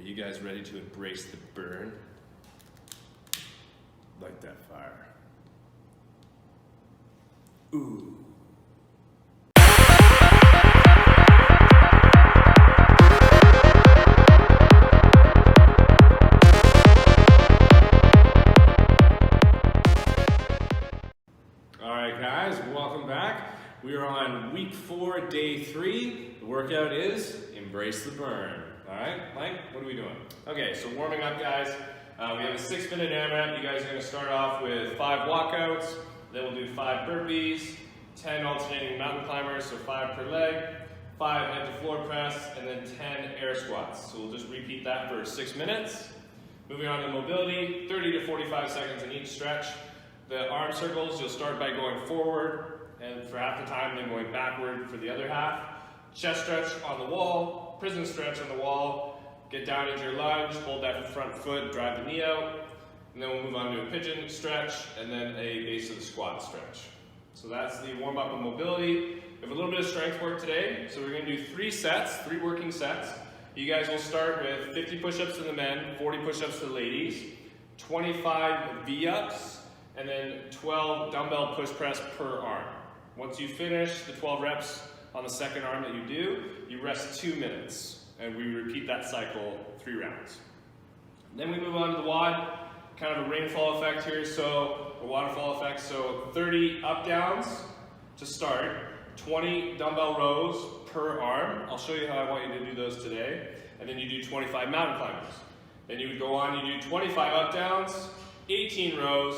Are you guys ready to embrace the burn? Light that fire. Ooh. Alright guys, welcome back. We are on week 4, day 3. The workout is embrace the burn. Alright, Mike, what are we doing? Okay, so warming up guys. We have a 6-minute AMRAP. You guys are going to start off with 5 walkouts, then we'll do 5 burpees, 10 alternating mountain climbers, so 5 per leg, 5 head to floor press, and then 10 air squats. So we'll just repeat that for 6 minutes. Moving on to mobility, 30 to 45 seconds in each stretch. The arm circles, you'll start by going forward, and for half the time, then going backward for the other half. Chest stretch on the wall, prison stretch on the wall. Get down into your lunge, hold that front foot, drive the knee out, and then we'll move on to a pigeon stretch, and then a base of the squat stretch. So that's the warm up of mobility. We have a little bit of strength work today, so we're going to do 3 sets, 3 working sets. You guys will start with 50 push-ups to the men, 40 push-ups to the ladies, 25 V-ups, and then 12 dumbbell push press per arm. Once you finish the 12 reps on the second arm that you do, you rest 2 minutes. And we repeat that cycle 3 rounds. Then we move on to the WOD, kind of a rainfall effect here, so a waterfall effect. So 30 up downs to start, 20 dumbbell rows per arm. I'll show you how I want you to do those today. And then you do 25 mountain climbers. Then you would go on, you do 25 up downs, 18 rows,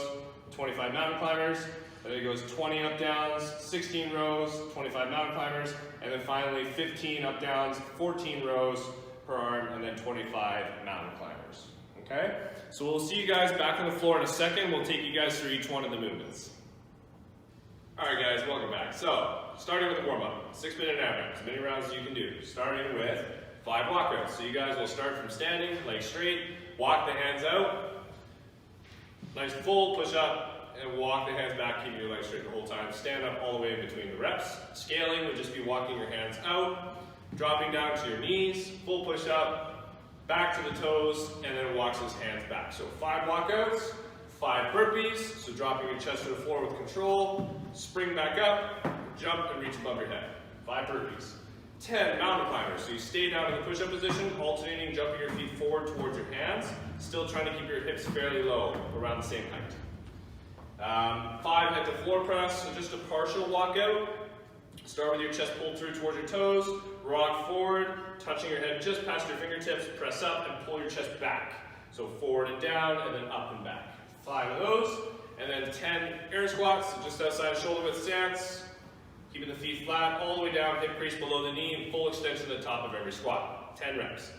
25 mountain climbers. Then it goes 20 up downs, 16 rows, 25 mountain climbers, and then finally 15 up downs, 14 rows per arm, and then 25 mountain climbers. Okay? So we'll see you guys back on the floor in a second. We'll take you guys through each one of the movements. Alright guys, welcome back. So, starting with the warm-up, 6-minute AMRAP, as many rounds as you can do. Starting with 5 walkouts. So you guys will start from standing, legs straight, walk the hands out, nice full push-up, and walk the hands back, keeping your legs straight the whole time. Stand up all the way in between the reps. Scaling would just be walking your hands out, dropping down to your knees, full push up, back to the toes, and then walks his hands back. So 5 walkouts, 5 burpees, so dropping your chest to the floor with control, spring back up, jump and reach above your head. 5 burpees. 10 mountain climbers, so you stay down in the push-up position, alternating jumping your feet forward towards your hands, still trying to keep your hips fairly low, around the same height. 5 head to floor press, so just a partial walkout. Start with your chest pulled through towards your toes, rock forward, touching your head just past your fingertips, press up and pull your chest back. So forward and down, and then up and back. 5 of those, and then 10 air squats, so just outside shoulder width stance, keeping the feet flat all the way down, hip crease below the knee, and full extension at the top of every squat. 10 reps.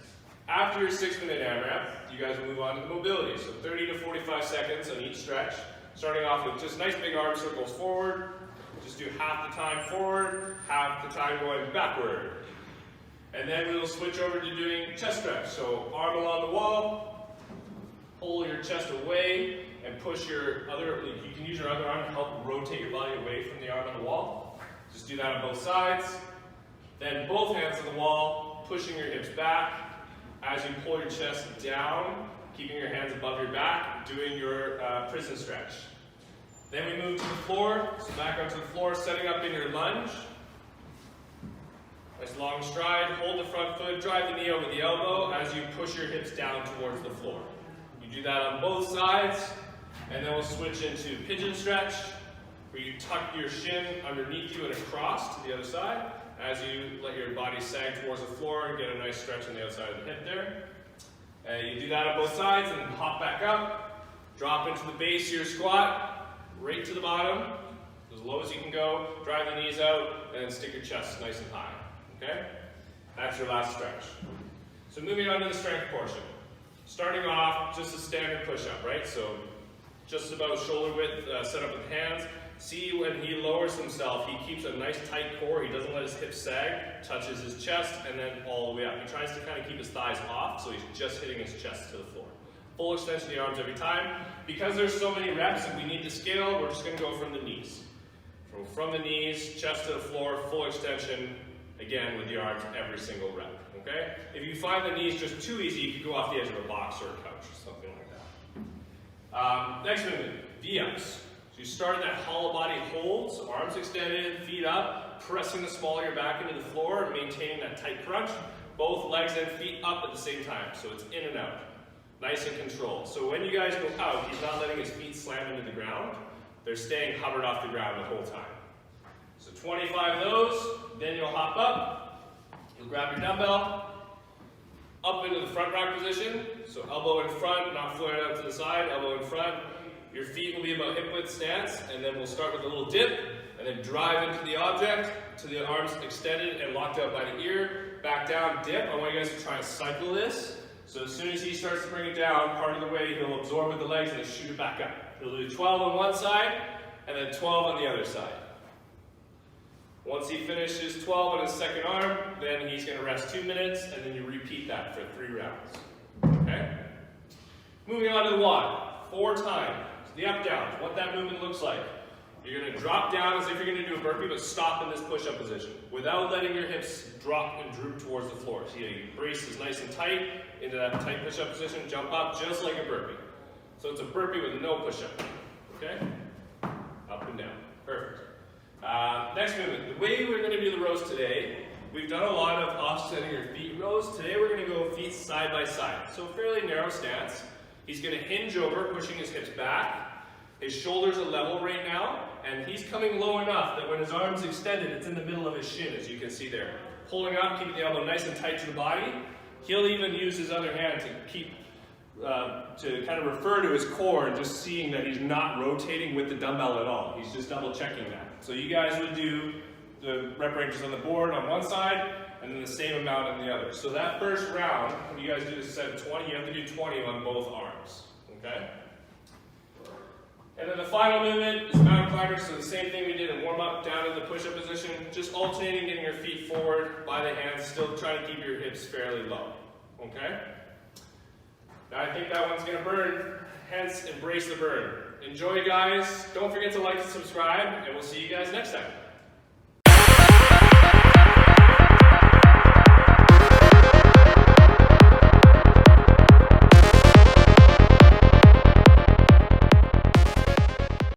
After your 6-minute AMRAP, you guys will move on to the mobility, so 30 to 45 seconds on each stretch. Starting off with just nice big arm circles forward. Just do half the time forward, half the time going backward. And then we will switch over to doing chest stretch. So arm along the wall, pull your chest away, and push your other, you can use your other arm to help rotate your body away from the arm on the wall. Just do that on both sides. Then both hands to the wall, pushing your hips back. As you pull your chest down, keeping your hands above your back, doing your prison stretch. Then we move to the floor, so back onto the floor, setting up in your lunge. Nice long stride, hold the front foot, drive the knee over the elbow as you push your hips down towards the floor. You do that on both sides, and then we'll switch into pigeon stretch, where you tuck your shin underneath you and across to the other side, as you let your body sag towards the floor and get a nice stretch on the outside of the hip there. You do that on both sides and then hop back up, drop into the base of your squat, right to the bottom, as low as you can go, drive the knees out, and then stick your chest nice and high, okay? That's your last stretch. So moving on to the strength portion. Starting off, just a standard push-up, right? So just about shoulder width, set up with hands. See when he lowers himself, he keeps a nice tight core, he doesn't let his hips sag, touches his chest, and then all the way up. He tries to kind of keep his thighs off, so he's just hitting his chest to the floor. Full extension of the arms every time. Because there's so many reps and we need to scale, we're just going to go from the knees. From the knees, chest to the floor, full extension, again with the arms every single rep. okay? If you find the knees just too easy, you could go off the edge of a box or a couch or something like that. Next movement, V-ups. So you start in that hollow body hold, so arms extended, feet up, pressing the small of your back into the floor and maintaining that tight crunch. Both legs and feet up at the same time, so it's in and out. Nice and controlled. So when you guys go out, he's not letting his feet slam into the ground. They're staying hovered off the ground the whole time. So 25 of those, then you'll hop up. You'll grab your dumbbell, up into the front rack position. So elbow in front, not flaring out to the side, elbow in front. Your feet will be about hip width stance, and then we'll start with a little dip, and then drive into the object, to the arms extended and locked out by the ear. Back down, dip. I want you guys to try and cycle this. So as soon as he starts to bring it down, part of the way he'll absorb with the legs and then shoot it back up. He'll do 12 on one side, and then 12 on the other side. Once he finishes 12 on his second arm, then he's going to rest 2 minutes, and then you repeat that for 3 rounds. Okay? Moving on to the WOD. 4 times. The up down, what that movement looks like. You're going to drop down as if you're going to do a burpee, but stop in this push-up position without letting your hips drop and droop towards the floor. So your brace is nice and tight into that tight push-up position. Jump up just like a burpee. So it's a burpee with no push-up. Okay? Up and down. Perfect. Next movement. The way we're going to do the rows today, we've done a lot of offsetting your feet rows. Today we're going to go feet side by side. So fairly narrow stance. He's going to hinge over, pushing his hips back. His shoulders are level right now, and he's coming low enough that when his arm's extended, it's in the middle of his shin, as you can see there. Pulling up, keeping the elbow nice and tight to the body. He'll even use his other hand to keep, to kind of refer to his core and just seeing that he's not rotating with the dumbbell at all. He's just double checking that. So you guys would do the rep ranges on the board on one side, and then the same amount on the other. So that first round, when you guys do this set of 20, you have to do 20 on both arms. Okay? And then the final movement is mountain climber, so the same thing we did in warm-up, down in the push-up position, just alternating getting your feet forward by the hands, still trying to keep your hips fairly low. Okay? Now I think that one's going to burn, hence embrace the burn. Enjoy, guys. Don't forget to like and subscribe, and we'll see you guys next time.